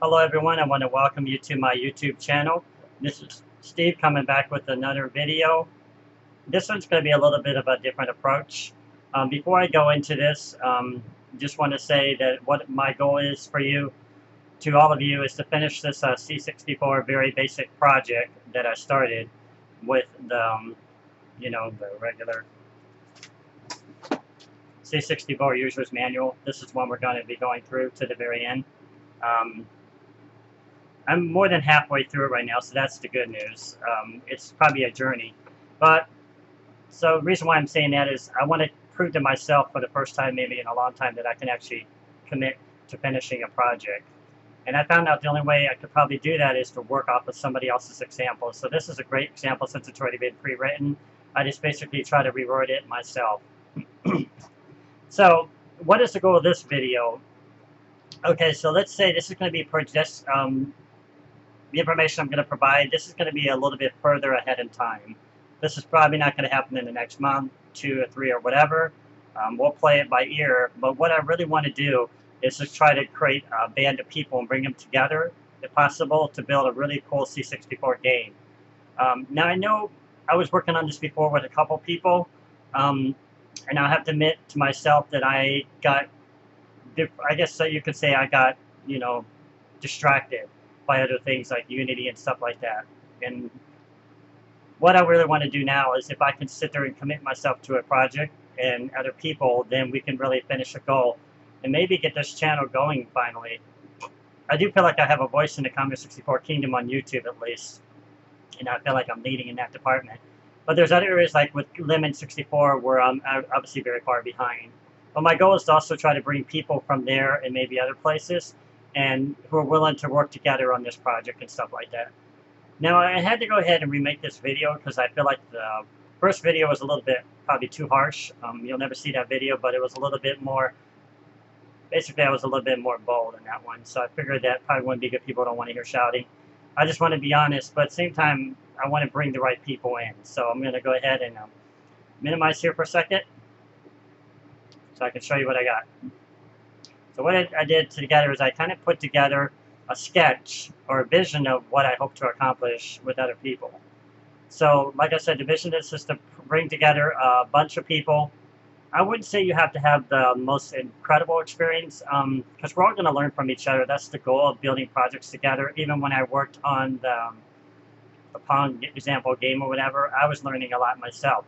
Hello everyone, I want to welcome you to my YouTube channel. This is Steve coming back with another video. This one's going to be a little bit of a different approach. Before I go into this, just want to say that what my goal is for you, to all of you, is to finish this C64 very basic project that I started with the, the regular C64 user's manual. This is one we're going to be going through to the very end. I'm more than halfway through it right now, so that's the good news. It's probably a journey. But, so the reason why I'm saying that is I want to prove to myself for the first time maybe in a long time that I can actually commit to finishing a project. And I found out the only way I could probably do that is to work off of somebody else's example. So this is a great example since it's already been pre-written. I just basically try to reword it myself. So, what is the goal of this video? Okay, so let's say this is going to be for just the information I'm going to provide. This is going to be a little bit further ahead in time. This is probably not going to happen in the next month, 2 or 3 or whatever. We'll play it by ear, but what I really want to do is just try to create a band of people and bring them together, if possible, to build a really cool C64 game. Now I know I was working on this before with a couple people, and I have to admit to myself that I got, I guess so you could say I got, distracted by other things like Unity and stuff like that. And what I really want to do now is if I can sit there and commit myself to a project and other people, then we can really finish a goal and maybe get this channel going finally. I do feel like I have a voice in the Commodore 64 kingdom on YouTube at least, and I feel like I'm leading in that department. But there's other areas like with Lemon 64 where I'm obviously very far behind. But my goal is to also try to bring people from there and maybe other places and who are willing to work together on this project and stuff like that. Now I had to go ahead and remake this video because I feel like the first video was a little bit probably too harsh. You'll never see that video, but it was a little bit more, basically I was a little bit more bold in that one. So I figured that probably wouldn't be good. People don't want to hear shouting. I just want to be honest, but at the same time I want to bring the right people in. So I'm going to go ahead and minimize here for a second so I can show you what I got. So what I did together is I kind of put together a sketch or a vision of what I hope to accomplish with other people. So like I said, the vision is just to bring together a bunch of people. I wouldn't say you have to have the most incredible experience because we're all going to learn from each other. That's the goal of building projects together. Even when I worked on the Pong example game or whatever, I was learning a lot myself.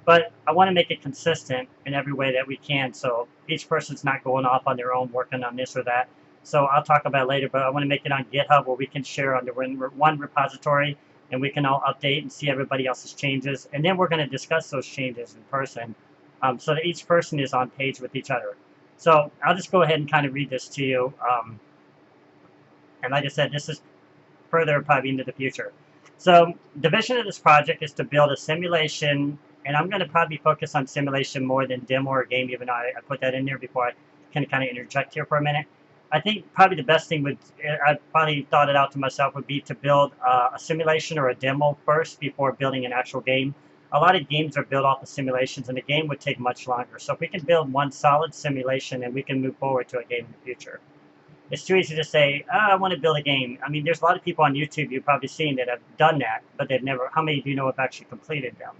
But I want to make it consistent in every way that we can, so each person's not going off on their own working on this or that. So I'll talk about it later, but I want to make it on GitHub where we can share under one repository and we can all update and see everybody else's changes. And then we're going to discuss those changes in person so that each person is on page with each other. So I'll just go ahead and kind of read this to you. And like I said, this is further probably into the future. So the vision of this project is to build a simulation, and I'm going to probably focus on simulation more than demo or game, even though I put that in there before I can kind of interject here for a minute. I think probably the best thing I probably thought it out to myself would be to build a simulation or a demo first before building an actual game. A lot of games are built off of simulations, and the game would take much longer. So if we can build one solid simulation, and we can move forward to a game in the future. It's too easy to say, oh, I want to build a game. I mean, there's a lot of people on YouTube you've probably seen that have done that, but they've never, how many do you know have actually completed them?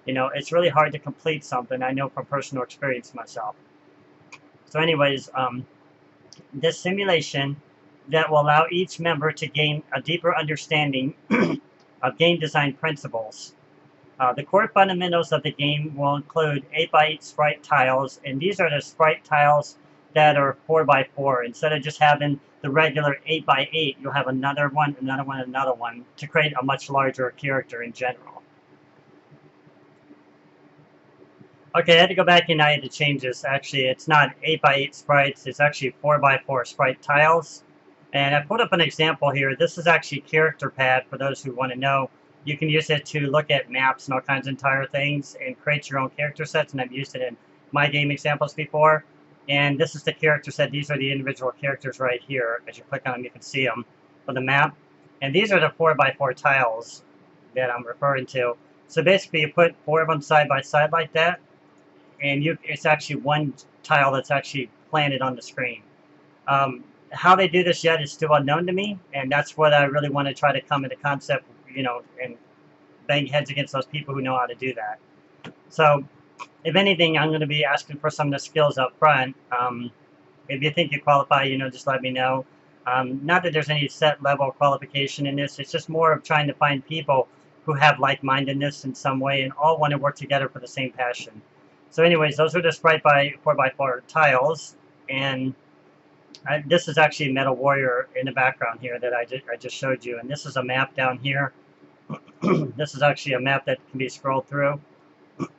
It's really hard to complete something. I know from personal experience myself. So anyways, this simulation that will allow each member to gain a deeper understanding of game design principles. The core fundamentals of the game will include 8x8 sprite tiles, and these are the sprite tiles that are 4x4. Instead of just having the regular 8x8, you'll have another one, another one, another one to create a much larger character in general. Okay, I had to go back and I had to change this. Actually, it's not 8x8 sprites, it's actually 4x4 sprite tiles. And I put up an example here. This is actually character pad for those who want to know. You can use it to look at maps and all kinds of entire things and create your own character sets, and I've used it in my game examples before. And this is the character set. These are the individual characters right here. As you click on them, you can see them on the map. And these are the 4x4 tiles that I'm referring to. So basically, you put 4 of them side by side like that, and it's actually one tile that's actually planted on the screen. How they do this yet is still unknown to me, and that's what I really want to try to come into concept, and bang heads against those people who know how to do that. So, if anything, I'm going to be asking for some of the skills up front. If you think you qualify, just let me know. Not that there's any set level of qualification in this. It's just more of trying to find people who have like-mindedness in some way and all want to work together for the same passion. So anyways, those are the Sprite by 4x4 tiles. And this is actually Metal Warrior in the background here that I just showed you. And this is a map down here. This is actually a map that can be scrolled through.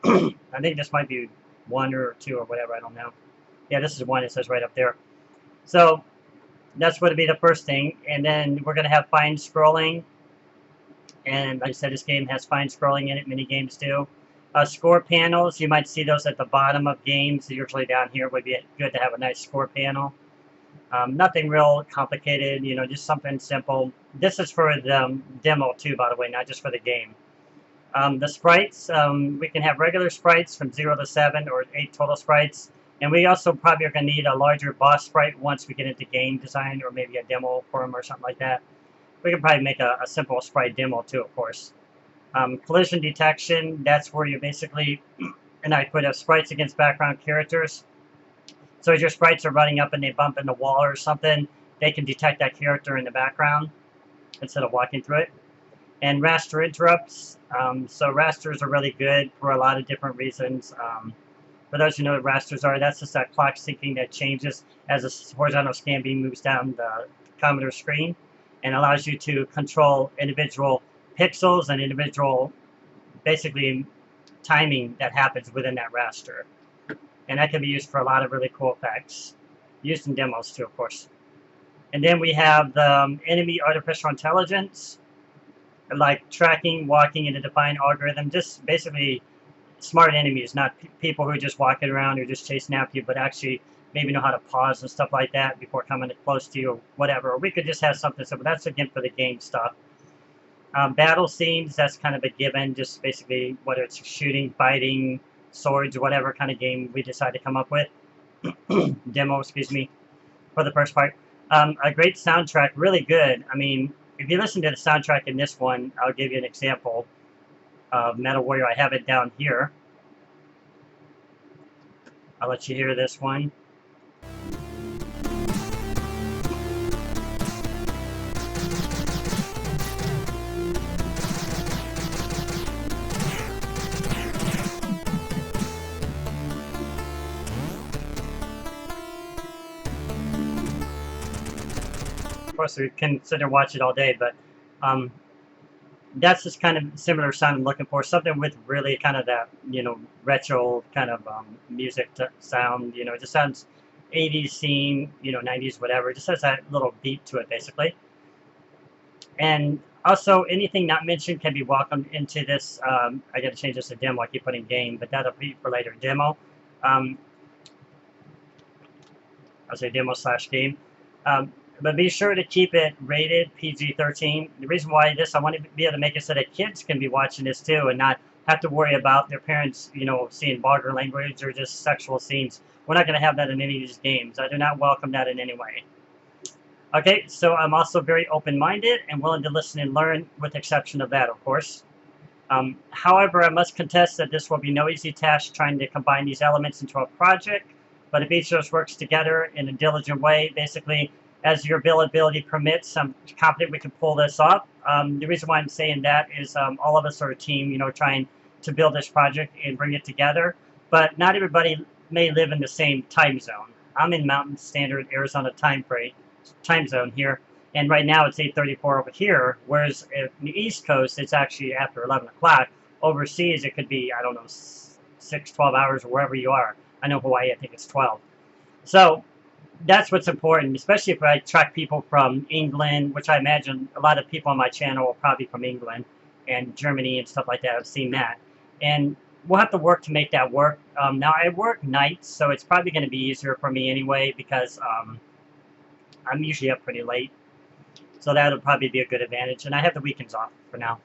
I think this might be 1 or 2 or whatever. I don't know. Yeah, this is 1. It says right up there. So that's going to be the first thing. And then we're going to have fine scrolling. And like I said, this game has fine scrolling in it. Many games do. Score panels, you might see those at the bottom of games. Usually down here would be good to have a nice score panel. Nothing real complicated, just something simple. This is for the demo too, by the way, not just for the game. The sprites, we can have regular sprites from 0 to 7 or 8 total sprites. And we also probably are going to need a larger boss sprite once we get into game design or maybe a demo for them or something like that. We can probably make a simple sprite demo too, of course. Collision detection, that's where you basically, and I put sprites against background characters. So as your sprites are running up and they bump in the wall or something, they can detect that character in the background instead of walking through it. And raster interrupts. So rasters are really good for a lot of different reasons. For those who know what rasters are, that's just that clock syncing that changes as a horizontal scan beam moves down the Commodore screen and allows you to control individual pixels and individual, basically, timing that happens within that raster. And that can be used for a lot of really cool effects. Used in demos too, of course. And then we have the enemy artificial intelligence, like tracking, walking in a defined algorithm, just basically smart enemies, not people who are just walking around or just chasing after you, but actually maybe know how to pause and stuff like that before coming close to you or whatever. Or we could just have something simple. That's again for the game stuff. Battle scenes, that's kind of a given, just basically whether it's shooting, fighting, swords, whatever kind of game we decide to come up with. Demo, excuse me, for the first part. A great soundtrack, really good. I mean, if you listen to the soundtrack in this one, I'll give you an example of Metal Warrior. I have it down here. I'll let you hear this one. Of course, we can sit and watch it all day, but that's just kind of similar sound I'm looking for. Something with really kind of that, retro kind of music sound. It just sounds 80s scene, 90s, whatever. It just has that little beat to it, basically. And also, anything not mentioned can be welcomed into this. I got to change this to demo. I keep putting game, but that'll be for later. Demo. I'll say demo/game. But be sure to keep it rated PG-13. The reason why I want to be able to make it so that kids can be watching this too and not have to worry about their parents, seeing vulgar language or just sexual scenes. We're not going to have that in any of these games. I do not welcome that in any way. Okay, so I'm also very open-minded and willing to listen and learn, with the exception of that, of course. However, I must contest that this will be no easy task trying to combine these elements into a project, but if each of us works together in a diligent way, basically, as your ability permits, I'm confident we can pull this off. The reason why I'm saying that is all of us are a team, trying to build this project and bring it together. But not everybody may live in the same time zone. I'm in Mountain Standard Arizona time zone here, and right now it's 8:34 over here, whereas in the East Coast, it's actually after 11 o'clock. Overseas, it could be, I don't know, 6, 12 hours or wherever you are. I know Hawaii, I think it's 12. So that's what's important, especially if I track people from England, which I imagine a lot of people on my channel are probably from England and Germany and stuff like that. I've seen that. And we'll have to work to make that work. Now, I work nights, so it's probably going to be easier for me anyway because I'm usually up pretty late. So that'll probably be a good advantage. And I have the weekends off for now.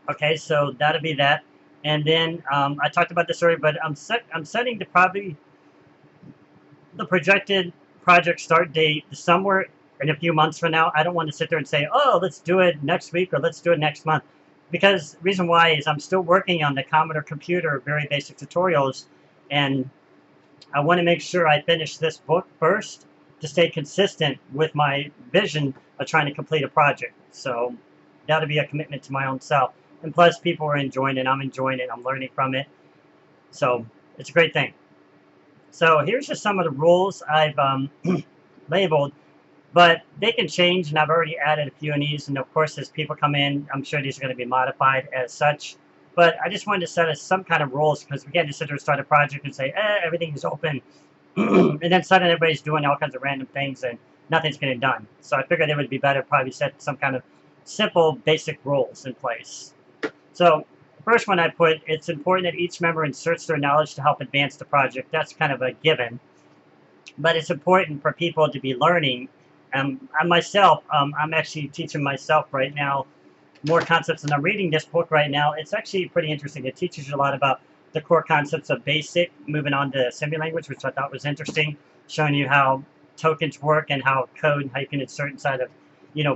Okay, so that'll be that. And then I talked about this earlier, but I'm setting to probably the projected project start date somewhere in a few months from now. I don't want to sit there and say, oh, let's do it next week or let's do it next month. Because the reason why is I'm still working on the Commodore computer, very basic tutorials, and I want to make sure I finish this book first to stay consistent with my vision of trying to complete a project. So that'll be a commitment to my own self. And plus, people are enjoying it. I'm enjoying it. I'm learning from it. So it's a great thing. So here's just some of the rules I've labeled, but they can change, and I've already added a few of these. And of course, as people come in, I'm sure these are going to be modified as such. But I just wanted to set us some kind of rules, because we can't just sit there and start a project and say, everything is open. And then suddenly everybody's doing all kinds of random things and nothing's getting done. So I figured it would be better to probably set some kind of simple, basic rules in place. So the first one I put, it's important that each member inserts their knowledge to help advance the project. That's kind of a given. But it's important for people to be learning. I myself, I'm actually teaching myself right now more concepts, and I'm reading this book right now. It's actually pretty interesting. It teaches you a lot about the core concepts of BASIC, moving on to assembly language, which I thought was interesting, showing you how tokens work and how code, and how you can insert inside of,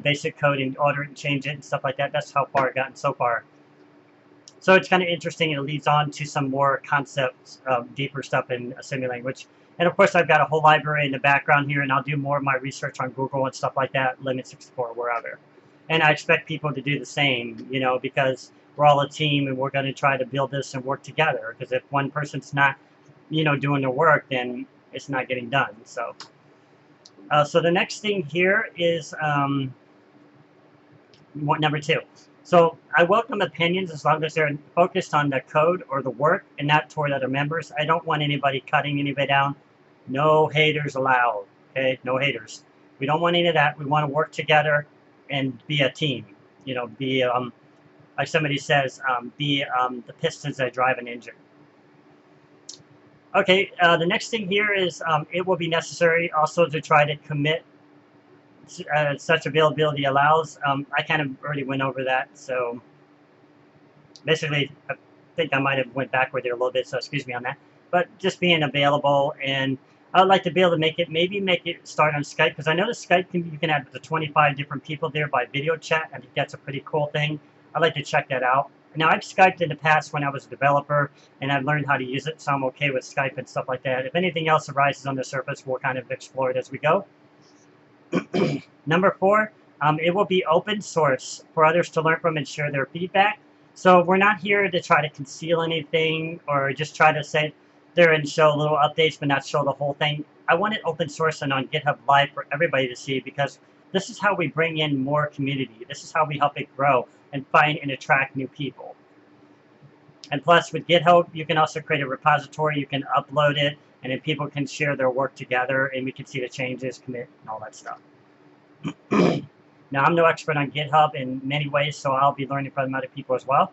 basic code and order it and change it and stuff like that. That's how far I've gotten so far. So it's kind of interesting, and it leads on to some more concepts, deeper stuff in assembly language. And of course, I've got a whole library in the background here, and I'll do more of my research on Google and stuff like that, Limit 64, wherever. And I expect people to do the same, because we're all a team and we're going to try to build this and work together. Because if one person's not, doing the work, then it's not getting done. So, so the next thing here is number 2. So I welcome opinions as long as they're focused on the code or the work and not toward other members. I don't want anybody cutting anybody down. No haters allowed. Okay, no haters. We don't want any of that. We want to work together and be a team, be, like somebody says, be the pistons that drive an engine. Okay, the next thing here is it will be necessary also to try to commit such availability allows. I kind of already went over that, so basically I think I might have went backward there a little bit, so excuse me on that. But just being available, and I would like to be able to make it start on Skype, because I know the Skype you can have up to 25 different people there by video chat. I think that's a pretty cool thing. I'd like to check that out. Now, I've Skyped in the past when I was a developer, and I've learned how to use it, so I'm okay with Skype and stuff like that. If anything else arises on the surface, we'll kind of explore it as we go. Number 4, it will be open source for others to learn from and share their feedback. So we're not here to try to conceal anything or just try to say there and show little updates but not show the whole thing. I want it open source and on GitHub Live for everybody to see, because this is how we bring in more community. This is how we help it grow and find and attract new people. And plus, with GitHub, you can also create a repository. You can upload it, and then people can share their work together, and we can see the changes, commit, and all that stuff. Now, I'm no expert on GitHub in many ways, so I'll be learning from other people as well.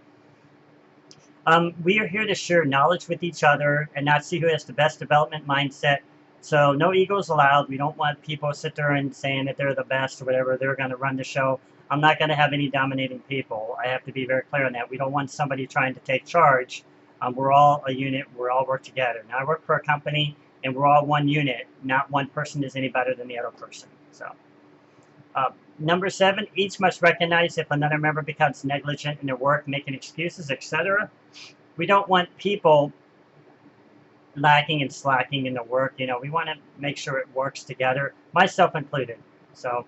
We are here to share knowledge with each other and not see who has the best development mindset. So no egos allowed. We don't want people to sit there and saying that they're the best or whatever. They're going to run the show. I'm not going to have any dominating people. I have to be very clear on that. We don't want somebody trying to take charge. We're all a unit. We're all work together. Now, I work for a company, and we're all one unit. Not one person is any better than the other person. So, number 7, each must recognize if another member becomes negligent in their work, making excuses, etc. We don't want people lacking and slacking in the work. We want to make sure it works together, myself included. So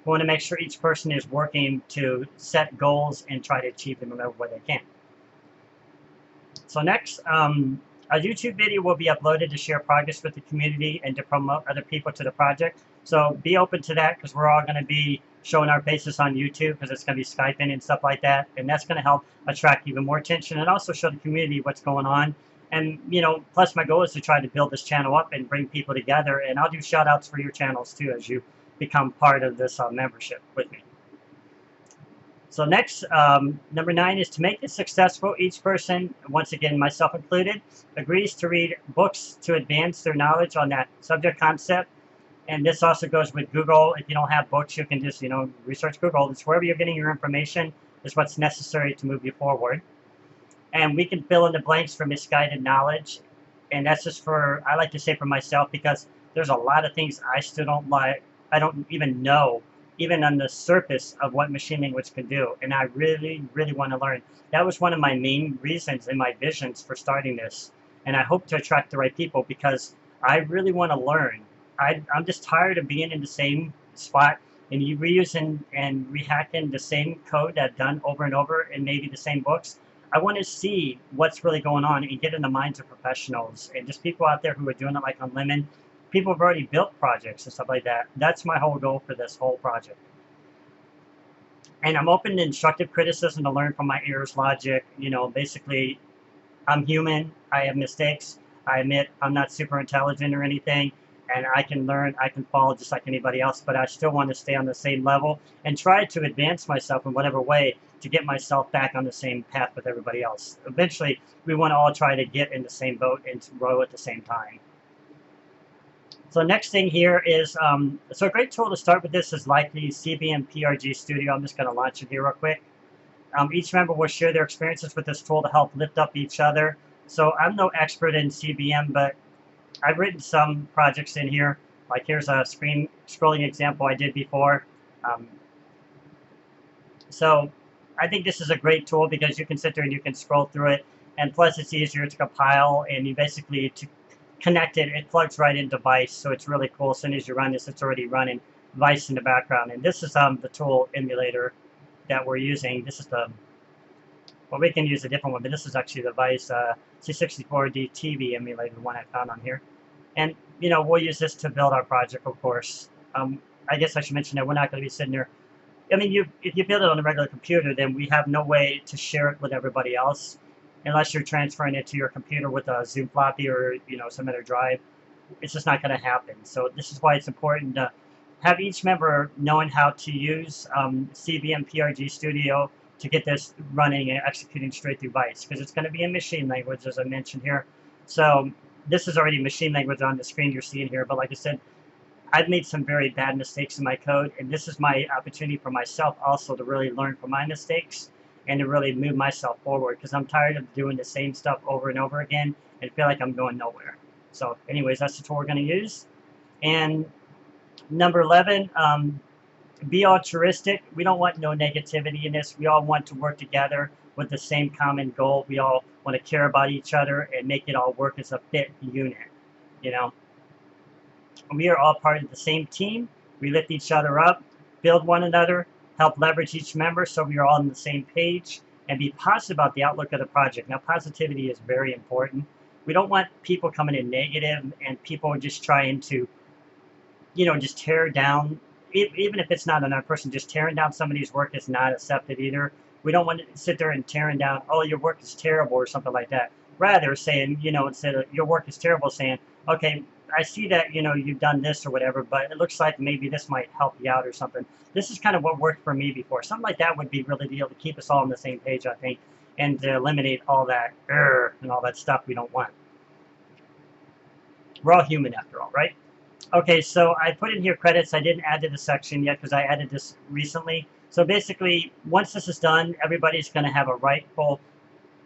we want to make sure each person is working to set goals and try to achieve them whenever way they can. So next, a YouTube video will be uploaded to share progress with the community and to promote other people to the project. So be open to that, because we're all going to be showing our faces on YouTube, because it's going to be Skyping and stuff like that. And that's going to help attract even more attention and also show the community what's going on. And, plus my goal is to try to build this channel up and bring people together. And I'll do shout outs for your channels too as you become part of this membership with me. So next, number 9 is to make it successful. Each person, once again, myself included, agrees to read books to advance their knowledge on that subject concept. And this also goes with Google. If you don't have books, you can just, research Google. It's wherever you're getting your information is what's necessary to move you forward. And we can fill in the blanks for misguided knowledge. And that's just for, I like to say for myself, because there's a lot of things I still don't like. I don't even know, even on the surface of what machine language can do. And I really, really want to learn. That was one of my main reasons and my visions for starting this. And I hope to attract the right people because I really want to learn. I'm just tired of being in the same spot and you reusing and rehacking the same code that I've done over and over in maybe the same books. I want to see what's really going on and get in the minds of professionals and just people out there who are doing it like on Lemon. People have already built projects and stuff like that. That's my whole goal for this whole project. And I'm open to constructive criticism to learn from my errors, logic. You know, basically, I'm human. I have mistakes. I admit I'm not super intelligent or anything, and I can learn, I can follow just like anybody else, but I still want to stay on the same level and try to advance myself in whatever way to get myself back on the same path with everybody else. Eventually, we want to all try to get in the same boat and to row at the same time. So next thing here is, so a great tool to start with this is likely CBM PRG Studio. I'm just going to launch it here real quick. Each member will share their experiences with this tool to help lift up each other. So I'm no expert in CBM, but I've written some projects in here. Like here's a screen scrolling example I did before. So I think this is a great tool because you can sit there and you can scroll through it. And plus it's easier to compile and you basically, to connect it, it plugs right into Vice. So it's really cool. As soon as you run this, it's already running Vice in the background. And this is the tool emulator that we're using. This is the, well, we can use a different one, but this is actually the Vice C64D TV emulator, the one I found on here. And, you know, we'll use this to build our project, of course. I guess I should mention that we're not going to be sitting there. I mean, if you build it on a regular computer, then we have no way to share it with everybody else unless you're transferring it to your computer with a Zoom floppy or, you know, some other drive. It's just not going to happen. So this is why it's important to have each member knowing how to use CBM PRG Studio to get this running and executing straight through Vice, because it's going to be in machine language, as I mentioned here. So this is already machine language on the screen you're seeing here, but like I said, I've made some very bad mistakes in my code, and this is my opportunity for myself also to really learn from my mistakes and to really move myself forward, because I'm tired of doing the same stuff over and over again and feel like I'm going nowhere. So anyways, that's the tool we're going to use. And number 11, be altruistic. We don't want no negativity in this. We all want to work together with the same common goal. We all want to care about each other and make it all work as a fit unit, you know. We are all part of the same team. We lift each other up, build one another, help leverage each member so we are all on the same page, and be positive about the outlook of the project. Now, positivity is very important. We don't want people coming in negative and people just trying to, you know, just tear down. Even if it's not another person, just tearing down somebody's work is not accepted either. We don't want to sit there and tearing down, oh, your work is terrible or something like that. Rather saying, you know, instead of your work is terrible, saying, okay, I see that, you know, you've done this or whatever, but it looks like maybe this might help you out or something. This is kind of what worked for me before. Something like that would be really the deal to keep us all on the same page, I think, and to eliminate all that and all that stuff we don't want. We're all human after all, right? Okay, so I put in here credits. I didn't add to the section yet because I added this recently. So basically, once this is done, everybody's going to have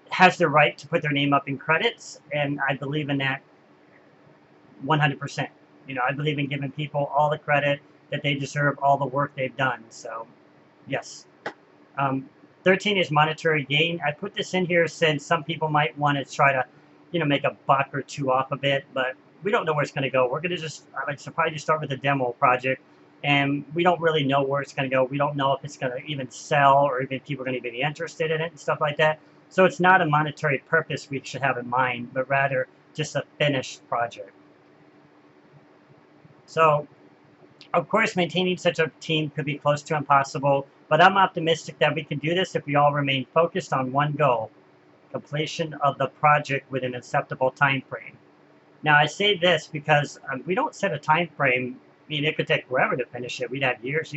has the right to put their name up in credits, and I believe in that 100%. You know, I believe in giving people all the credit that they deserve, all the work they've done. So, yes. 13 is monetary gain. I put this in here since some people might want to try to, you know, make a buck or two off of it, but we don't know where it's going to go. We're going to just, probably just start with a demo project, and we don't really know where it's going to go. We don't know if it's going to even sell or even people are going to be interested in it and stuff like that. So it's not a monetary purpose we should have in mind, but rather just a finished project. So, of course, maintaining such a team could be close to impossible, but I'm optimistic that we can do this if we all remain focused on one goal: completion of the project within an acceptable time frame. Now, I say this because we don't set a time frame. I mean, it could take forever to finish it. We'd have years,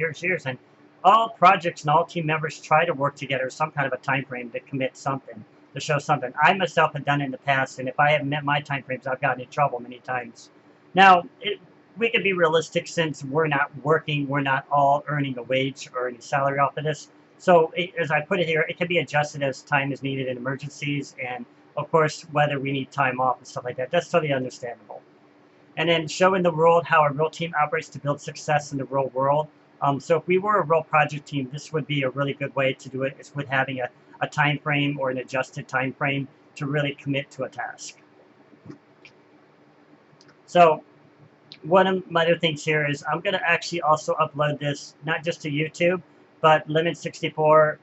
and all projects and all team members try to work together some kind of a time frame to commit something, to show something. I myself have done it in the past, and if I haven't met my time frames, I've gotten in trouble many times. Now, we can be realistic since we're not working, we're not all earning a wage or any salary off of this. So, as I put it here, it can be adjusted as time is needed in emergencies, and of course, whether we need time off and stuff like that. That's totally understandable. and then showing the world how a real team operates to build success in the real world. So if we were a real project team, this would be a really good way to do it, is with having a time frame or an adjusted time frame to really commit to a task. So one of my other things here is I'm going to actually also upload this not just to YouTube, but Limit64,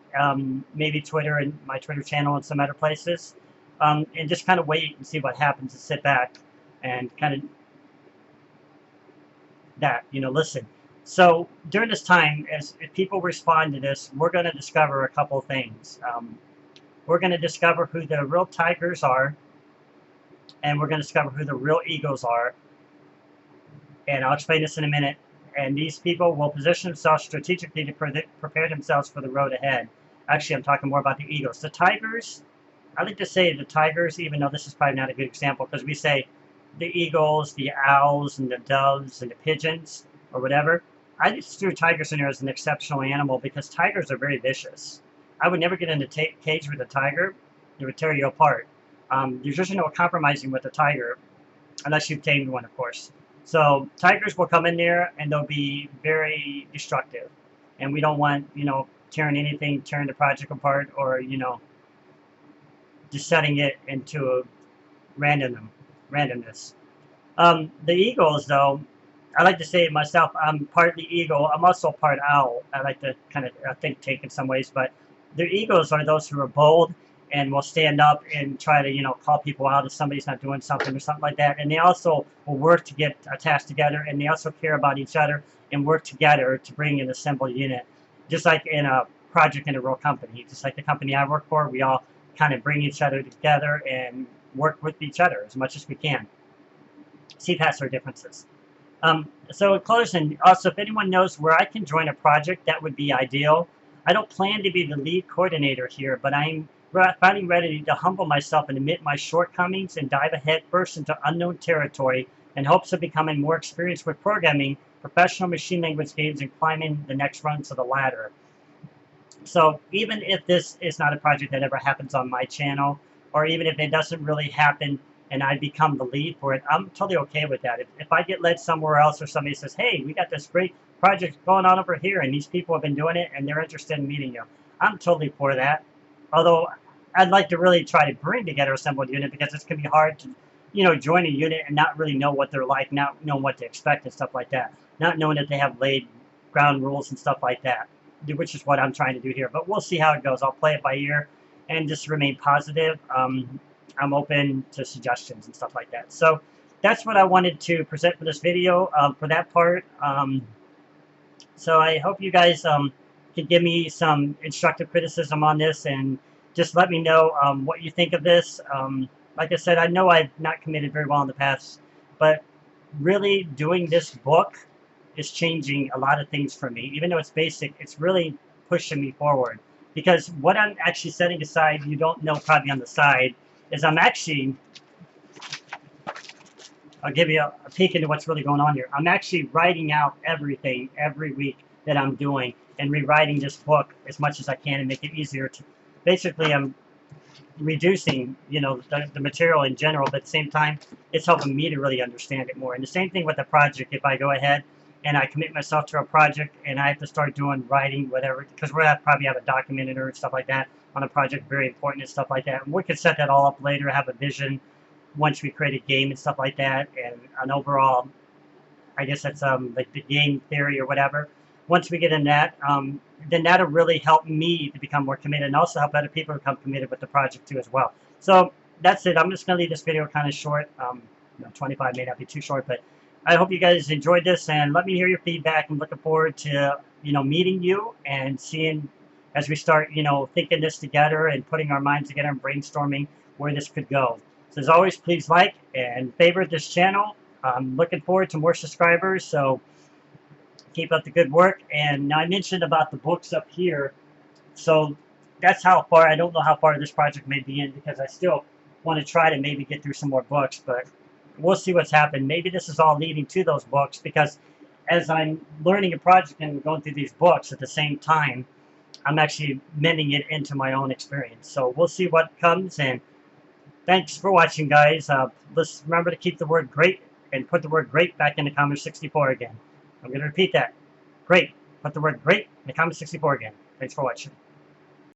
maybe Twitter and my Twitter channel and some other places, and just kind of wait and see what happens and sit back and kind of listen. So during this time, if people respond to this, we're going to discover a couple of things. We're going to discover who the real tigers are, and we're going to discover who the real eagles are. And I'll explain this in a minute. And these people will position themselves strategically to prepare themselves for the road ahead. Actually, I'm talking more about the eagles. The tigers, I like to say the tigers, even though this is probably not a good example, because we say the eagles, the owls, and the doves, and the pigeons, or whatever. I just threw tigers in there as an exceptional animal because tigers are very vicious. I would never get in a cage with a tiger. It would tear you apart. There's just no compromising with a tiger, unless you've tamed one, of course. So tigers will come in there and they'll be very destructive. And we don't want, tearing anything, tearing the project apart, or, just setting it into randomness. The eagles, though, I like to say myself, I'm partly eagle. I'm also part owl. I like to kind of think tank in some ways, but the eagles are those who are bold and will stand up and try to, call people out if somebody's not doing something or something like that. And they also will work to get a task together, and they also care about each other and work together to bring an assembled unit. Just like in a project in a real company, just like the company I work for, we all kind of bring each other together and work with each other as much as we can. See past our differences. So in closing, also, if anyone knows where I can join a project, that would be ideal. I don't plan to be the lead coordinator here, but I'm finally ready to humble myself and admit my shortcomings and dive ahead first into unknown territory in hopes of becoming more experienced with programming, professional machine language games, and climbing the next rungs of the ladder. So even if this is not a project that ever happens on my channel, or even if it doesn't really happen and I become the lead for it, I'm totally okay with that. If I get led somewhere else, or somebody says, hey, we got this great project going on over here and these people have been doing it and they're interested in meeting you, I'm totally for that. Although I'd like to really try to bring together a assembled unit, because it's going to be hard to, join a unit and not really know what they're like, not know what to expect and stuff like that. Not knowing that they have laid ground rules and stuff like that, which is what I'm trying to do here. But we'll see how it goes. I'll play it by ear and just remain positive. I'm open to suggestions and stuff like that. So that's what I wanted to present for this video, for that part. So I hope you guys can give me some constructive criticism on this, and just let me know what you think of this. Like I said, I know I've not committed very well in the past, but really doing this book is changing a lot of things for me. Even though it's basic, it's really pushing me forward. Because what I'm actually setting aside, you don't know probably on the side, is I'm actually, I'll give you a peek into what's really going on here. I'm actually writing out everything every week that I'm doing and rewriting this book as much as I can and make it easier to, basically I'm reducing, the material in general, but at the same time, it's helping me to really understand it more. And the same thing with the project. If I go ahead and I commit myself to a project and I have to start doing writing, whatever, because we're going to probably have a document editor and stuff like that on a project, very important and stuff like that. And we could set that all up later, have a vision once we create a game and stuff like that, and an overall, I guess that's like the game theory or whatever. Once we get in that, then that'll really help me to become more committed, and also help other people become committed with the project too as well. So that's it. I'm just going to leave this video kind of short. 25 may not be too short, but I hope you guys enjoyed this, and let me hear your feedback. I'm looking forward to, meeting you and seeing as we start, thinking this together and putting our minds together and brainstorming where this could go. So as always, please like and favorite this channel. I'm looking forward to more subscribers, so keep up the good work. And now I mentioned about the books up here, so that's how far. I don't know how far this project may be in, because I still want to try to maybe get through some more books, but we'll see what's happened. Maybe this is all leading to those books, because as I'm learning a project and going through these books at the same time, I'm actually mending it into my own experience. So we'll see what comes, and thanks for watching, guys. Let's remember to keep the word great and put the word great back into Commodore 64 again. I'm going to repeat that. Great. Put the word great into Commodore 64 again. Thanks for watching.